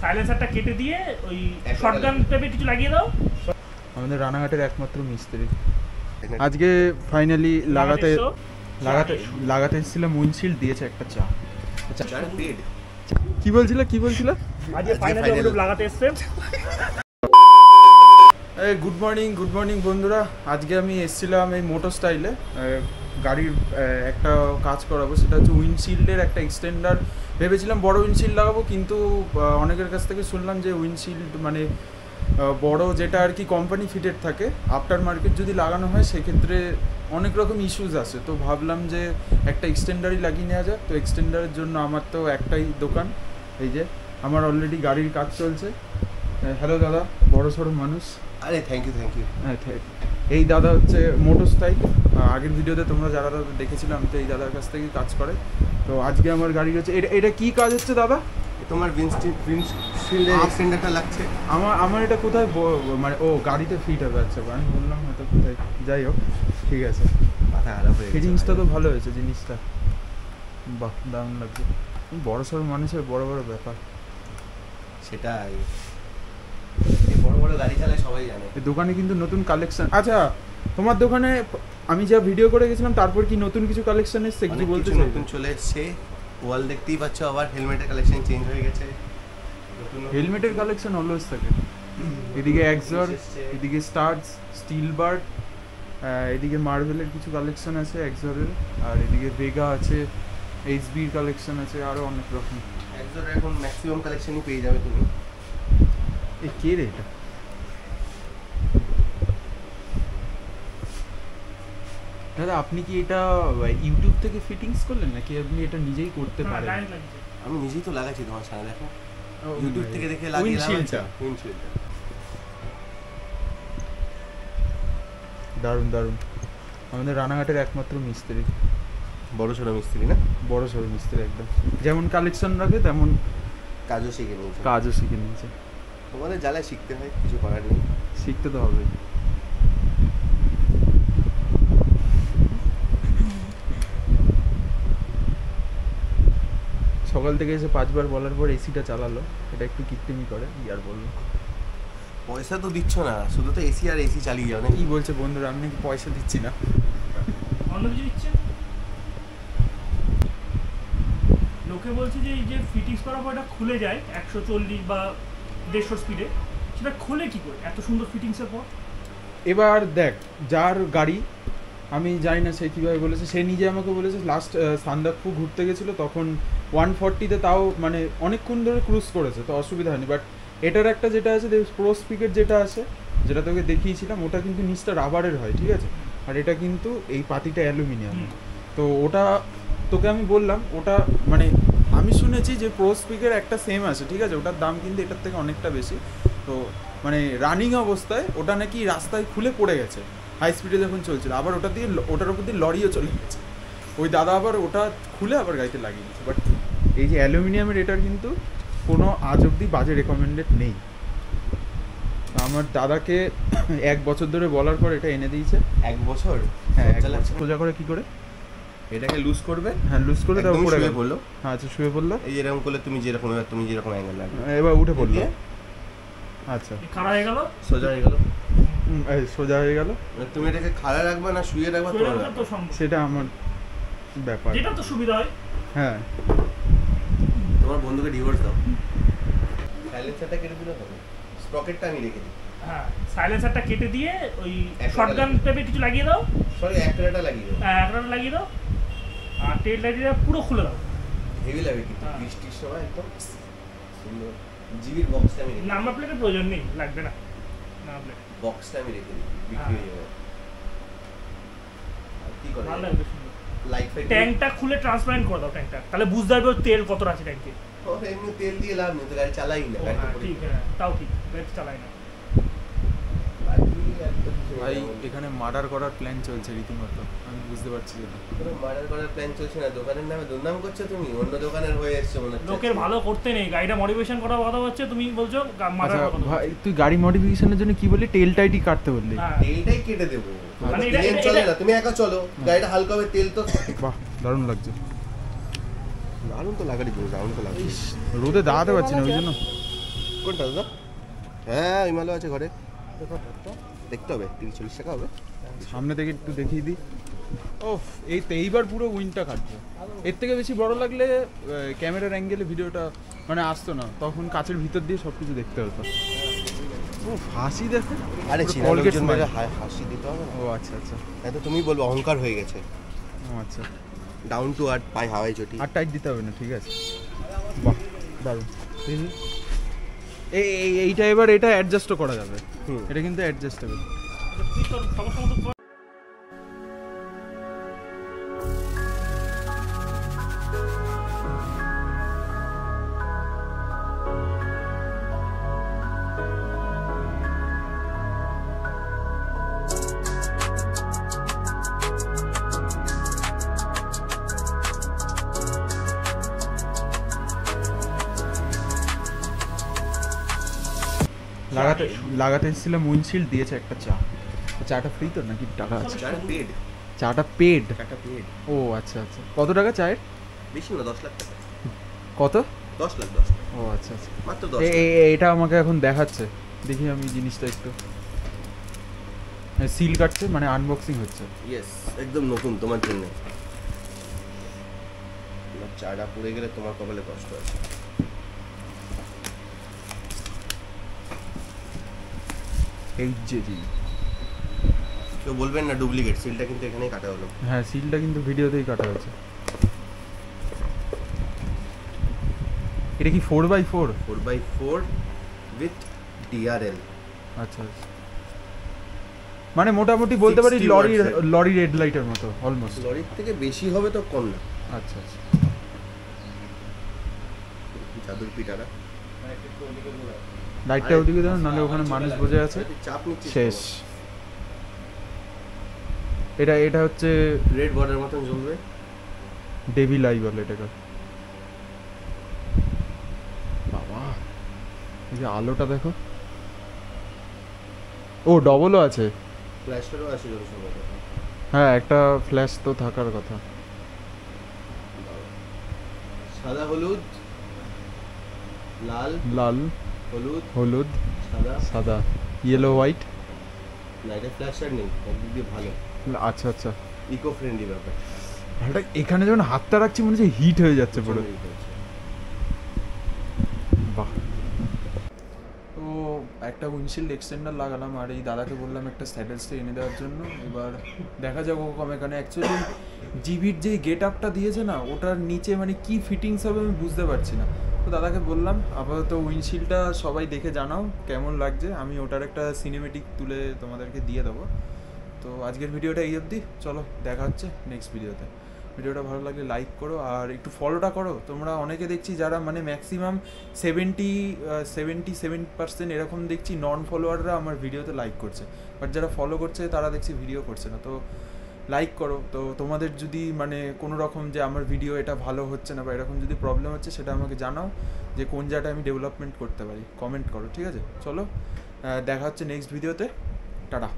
সাইলেন্সারটা কেটে দিয়ে ওই শটগান টাইপের কিছু লাগিয়ে দাও। আমাদের রানাঘাটের একমাত্র মিস্ত্রি আজকে ফাইনালি লাগাতে এসেছিলাম, উইন্ডশিল্ড দিয়েছে একটা চা। কি বলছিল আজকে ফাইনালি ওগুলো লাগাতে এসেছে। গুড মর্নিং বন্ধুরা। আজকে আমি এসেছিলাম এই মোটর স্টাইলে গাড়ির একটা কাজ করাবো, সেটা হচ্ছে উইন্ডশিল্ডের একটা এক্সটেন্ডার। ভেবেছিলাম বড় উইন্ডশিল্ড লাগাবো, কিন্তু অনেকের কাছ থেকে শুনলাম যে উইন্ডশিল্ড মানে বড় যেটা আর কি কোম্পানি ফিটেড থাকে, আফটার মার্কেট যদি লাগানো হয় সেক্ষেত্রে অনেক রকম ইস্যুস আসে। তো ভাবলাম যে একটা এক্সটেন্ডারই লাগিয়ে নেওয়া যায়। তো এক্সটেন্ডারের জন্য আমার তো একটাই দোকান, এই যে আমার অলরেডি গাড়ির কাজ চলছে। হ্যালো দাদা, বড় সড়ো মানুষ। আরে থ্যাংক ইউ হ্যাঁ, এই দাদা হচ্ছে মোটর স্টাইল। আগের ভিডিওতে তোমরা যারা দাদা দেখেছিলাম, তো এই দাদার কাছ থেকে কাজ করে। তো আজকে আমার গাড়ি হচ্ছে এটা কি কাজ হচ্ছে দাদা? তোমার উইন্ডশিল্ডের এক্সটেন্ডারটা লাগছে। আমার এটা কোথায় মানে গাড়িতে ফিট হবে? আচ্ছা, আমি বললাম হয়তো কোথায়, যাই হোক ঠিক আছে। মাথা খারাপ হয়ে গেছে। জিনিসটা তো ভালো হয়েছে, জিনিসটা বাহ, দারুণ লাগছে। বড় সড়ো মানুষের বড় ব্যাপার, সেটাই। বড় গাড়ি চালায় সবাই জানে। এই দোকানে কিন্তু নতুন কালেকশন। আচ্ছা, তোমার দোকানে আমি যা ভিডিও করে গেছিলাম তারপর কি নতুন কিছু কালেকশন এসেছে? কিছু বলতে চাই? নতুন চলে এসেছে, ওয়াল দেখতেই পাচ্ছ। আবার হেলমেটের কালেকশন চেঞ্জ হয়ে গেছে। হেলমেটের কালেকশন অলওয়েজ থাকে। এদিকে এক্সর, এদিকে স্টার্স, স্টিল বার্ড, এদিকে মার্ভেলের কিছু কালেকশন আছে এক্সরের, আর এদিকে ভেগা আছে, এইচবির কালেকশন আছে, আরও অনেক রকম। এক্সরের এখন ম্যাক্সিমাম কালেকশনই পেয়ে যাবে তুমি। এই কে রে এটা? দাদা, আপনি কি এটা ইউটিউব থেকে ফিটিংস করলেন নাকি আপনি এটা নিজেই করতে পারেন? আমি নিজেই তো লাগাচ্ছি, তোমার সামনে দেখো। ইউটিউব থেকে দেখে লাগিয়ে উইন্ডশিল্ডটা। দারুণ। আমাদের রানাঘাটের একমাত্র মিস্ত্রি, বড় সড়ো মিস্ত্রি না? বড় সড়ো মিস্ত্রি একদম। যেমন কালেকশন রাখে তেমন কাজও শিখে নিয়েছে। তোমাদের জ্বালায় শিখতে হয়, কিছু করার নেই, শিখতে তো হবে। সকাল থেকে এসে 5 বার বলার পর এসিটা চালালো, এটা একটু কৃত্রিমি করে, আর বললো পয়সা তো দিচ্ছ না, শুধু তো এসি আর এসি চালিয়ে যাও না। কি বলছে বন্ধুরা, আমি নাকি পয়সা দিচ্ছি না? অন্য কিছু দিচ্ছে। লোকে বলছে যে এই যে ফিটিংস করার পর এটা খুলে যায় 140 বা 150 স্পিডে, সেটা খুলে কি করে এত সুন্দর ফিটিংসের পর? এবার দেখ, যার গাড়ি, আমি জানি না সে কীভাবে বলেছে, সে নিজে আমাকে বলেছে লাস্ট সান্দাকফু ঘুরতে গেছিলো, তখন 140-তে তাও মানে অনেকক্ষণ ধরে ক্রুজ করেছে, তো অসুবিধা হয়নি। বাট এটার একটা যেটা আছে প্রো স্পিকের যেটা আছে, যেটা তোকে দেখিয়েছিলাম, ওটা কিন্তু নিচটা রাবারের হয়, ঠিক আছে? আর এটা কিন্তু এই পাতিটা অ্যালুমিনিয়াম। তো ওটা তোকে আমি বললাম, ওটা মানে আমি শুনেছি যে প্রো স্পিকের একটা সেম আছে, ঠিক আছে? ওটার দাম কিন্তু এটার থেকে অনেকটা বেশি। তো মানে রানিং অবস্থায় ওটা নাকি রাস্তায় খুলে পড়ে গেছে হাই স্পিডে যখন চলছিল, আবার ওটার উপর দিয়ে লরিও চলে গেছে। ওই দাদা আবার ওটা খুলে আবার গাড়িতে লাগিয়ে দিয়েছে। বাট এই যে অ্যালুমিনিয়ামের, এটার কিন্তু কোনো আজ অবধি বাজে রেকমেন্ডেড নেই। আমার দাদাকে 1 বছর ধরে বলার পর এটা এনে দিয়েছে। 1 বছর? হ্যাঁ, 1 বছর। সোজা করে কি করে এটাকে লুজ করবে? হ্যাঁ, লুজ করে দাও। উপরে শুয়ে পড়লো। হ্যাঁ, আচ্ছা, শুয়ে পড়লো। এই যেরকম করলে তুমি যেরকম অ্যাঙ্গেল লাগবে, এবার উঠে পড়লো। আচ্ছা, খাড়া হয়ে গেল, সোজা হয়ে গেল। সোজা হয়ে গেল। তুমি এটাকে খাড়া রাখবা না শুয়ে রাখবা, সেটা আমার ব্যাপার, যেটা তো সুবিধা হয়। হ্যাঁ, তোমার বন্ধুকে ডিভোর্স দাও। সাইলেন্সারটা কেটে দিলে হবে, স্প্রকেটটা আমি রেখে দিই। হ্যাঁ, সাইলেন্সারটা কেটে দিয়ে ওই শটগান টাইপের কিছু লাগিয়ে দাও। সরি, একটা লাগিয়ে দাও। হ্যাঁ, একটা লাগিয়ে দাও, আর টেল লাইটটা পুরো খুলে দাও। হেভি লাগে কিন্তু বৃষ্টির সময় একদম সুন্দর। জিবির বক্সটা আমি রেখে, নাম্বার প্লেটের প্রয়োজন নেই, লাগবে না নাম্বার প্লেট। বক্সটা আমি রেখে দিই, বিক্রি হয়ে যাবে। আর কি করে ভালো লাগবে সুন্দর। লাইট ফাইট ট্যাঙ্কটা খুলে ট্রান্সপারেন্ট করে দাও ট্যাঙ্কটা, তাহলে বুঝতে পারবে তেল কতটা আছে ট্যাঙ্কে। ও এমনি তেল দিয়ে লাভ নেই, তো গাড়ি চালাই না, গাড়ি তো ঠিক আছে, তাও ঠিক, গাড়ি চালাই না। ভাই এখানে মার্ডার করার প্ল্যান চলছে রীতিমতো, আমি বুঝতে পারছি যেটা। কোনো মার্ডার করার প্ল্যান চলছে না, দোকানের নামে দুর্নাম করছো তুমি, অন্য দোকানের হয়ে এসছো মনে হচ্ছে। লোকের ভালো করতে নেই, গাড়িটা মডিফিকেশন করার কথা হচ্ছে, তুমি বলছো মার্ডার করার কথা। ভাই তুই গাড়ি মডিফিকেশনের জন্য কি বললি? টেল টাইটই কাটতে বললি? তেলটাই কেটে দেবো, মানে এটা চলে না, তুমি একা চলো, গাড়িটা হালকা হবে, তেল তো বাহ, দারুণ লাগছে। দারুণ তো লাগারই জিনিস, দারুণ তো লাগে। রোদে দাঁড়াতে পারছি না, ওই জন্য কোনটা দাদা? হ্যাঁ হিমালয় আছে ঘরে, দেখতে হবে। 30-40 টাকা হবে। সামনে থেকে একটু দেখিয়ে দিই। ও এইবার পুরো উইন্ডটা কাটবে। এর থেকে বেশি বড় লাগলে ক্যামেরার অ্যাঙ্গেলে ভিডিওটা মানে আসতো না, তখন কাচের ভিতর দিয়ে সব কিছু দেখতে হতো। ও হাসি দেখে, আরে Colgate চিনা smile। হাসি দিতে হবে না। ও আচ্ছা আচ্ছা, তাই তো তুমি বলবো অহংকার হয়ে গেছে। ও আচ্ছা। ডাউন টু আর্থ, পায়ে হাওয়াই চটি। আর টাইট দিতে হবে না, ঠিক আছে। বাহ দারুণ। এইটা এবার এটা অ্যাডজাস্টও করা যাবে। এটা কিন্তু অ্যাডজাস্টেবল। সমস্যা মতো লাগাতে এসেছিলাম, উইন্ডশিল্ড দিয়েছে একটা চা। চাটা ফ্রি তো নাকি টাকা আছে? পেড, চাটা পেড। একটা পেড। ও আচ্ছা আচ্ছা, কত টাকা চায়ের? বেশি না, 10 লাখ টাকা। কত? 10 লাখ। ও আচ্ছা আচ্ছা, মাত্র 10 লাখ। এটা আমাকে এখন দেখাচ্ছে, দেখি আমি জিনিসটা একটু। সিল কাটছে মানে আনবক্সিং হচ্ছে। ইয়েস, একদম নতুন তোমার জন্য। চাটা পুড়ে গেলে তোমার কপালে কষ্ট আছে। এই যে জি, কেউ বলবেন না ডুপ্লিকেট, সিলটা কিন্তু এখানেই কাটা হলো। হ্যাঁ সিলটা কিন্তু ভিডিওতেই কাটা হয়েছে। এটা কি 4x4? 4x4 with DRL। আচ্ছা আচ্ছা, মানে মোটামুটি বলতে পারি 60 watts লরি রেড লাইটের মতো অলমোস্ট। লরির থেকে বেশি হবে তো কম না। আচ্ছা আচ্ছা, চাদর পিটারা। লাইটটা ওদিকে দাও, নাহলে ওখানে মানুষ বসে আছে। চাপ নিচ্ছিস শেষ। এটা হচ্ছে রেড বর্ডার মতন জ্বলবে। ডেভিল আই বলে এটাকে। বাবা এই যে আলোটা দেখো। ও ডবলও আছে। ফ্ল্যাশটারও আছে যত সম্ভব। হ্যাঁ একটা ফ্ল্যাশ তো থাকার কথা। সাদা হলুদ, লাল লাল হলুদ হলুদ সাদা সাদা ইয়েলো হোয়াইট। না এটা ফ্ল্যাশটার নেই, একদিক দিয়ে ভালো, আচ্ছা আচ্ছা, ইকো ফ্রেন্ডলি ব্যাপার। এটা এখানে যখন হাতটা রাখছি মনে হচ্ছে হিট হয়ে যাচ্ছে পুরো। বাহ। তো একটা উইন্ডশিল্ড এক্সটেন্ডার লাগালাম, আর এই দাদাকে বললাম একটা স্যাডেল স্টে এনে দেওয়ার জন্য। এবার দেখা যাক ও কম। এখানে অ্যাকচুয়ালি জিবির যে গেট আপটা দিয়েছে না, ওটার নিচে মানে কি ফিটিংস হবে আমি বুঝতে পারছি না। তো দাদাকে বললাম আপাতত উইন্ডশিল্ডটা সবাই দেখে জানাও কেমন লাগছে, আমি ওটার একটা সিনেমেটিক তুলে তোমাদেরকে দিয়ে দেবো। তো আজকের ভিডিওটা এই অবধি, চলো দেখা হচ্ছে নেক্সট ভিডিওতে। ভিডিওটা ভালো লাগলে লাইক করো আর একটু ফলোটা করো। তোমরা অনেকে দেখছি যারা মানে ম্যাক্সিমাম 77% এরকম দেখছি নন ফলোয়াররা আমার ভিডিওতে লাইক করছে, বাট যারা ফলো করছে তারা দেখছি ভিডিও করছে না। তো লাইক করো। তো তোমাদের যদি মানে কোনো রকম যে আমার ভিডিও এটা ভালো হচ্ছে না বা এরকম যদি প্রবলেম হচ্ছে, সেটা আমাকে জানাও যে কোন জায়গাটা আমি ডেভেলপমেন্ট করতে পারি। কমেন্ট করো, ঠিক আছে? চলো দেখা হচ্ছে নেক্সট ভিডিওতে। টাটা।